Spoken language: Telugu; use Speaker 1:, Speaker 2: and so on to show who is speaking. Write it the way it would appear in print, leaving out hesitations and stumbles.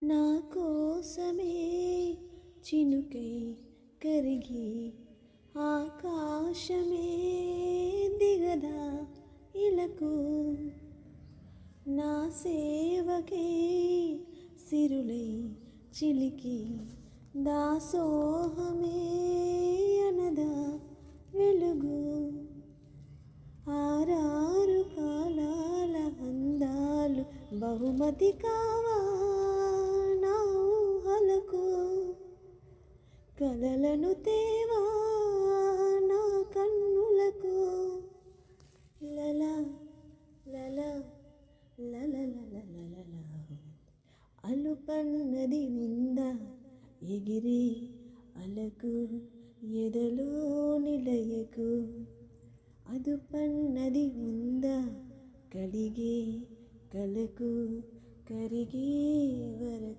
Speaker 1: నా కోసమే చినుకై కరిగి ఆకాశమే దిగదా ఇలకు. నా సేవకే సిరులై చిలికి దాసోహమే అనదా వెలుగు. ఆరారు కాలాల అందాలు బహుమతి కావా నా ఊహలకు. కలలను తేవా నా కన్నులకు. లలా లలా లలలలలలలా అలుపన్నది ఉందా ఎగిరే అలకు ఎదలో నిలయకు. అదుపన్నది ఉందా కలిగే కలకు కరిగే వరకు.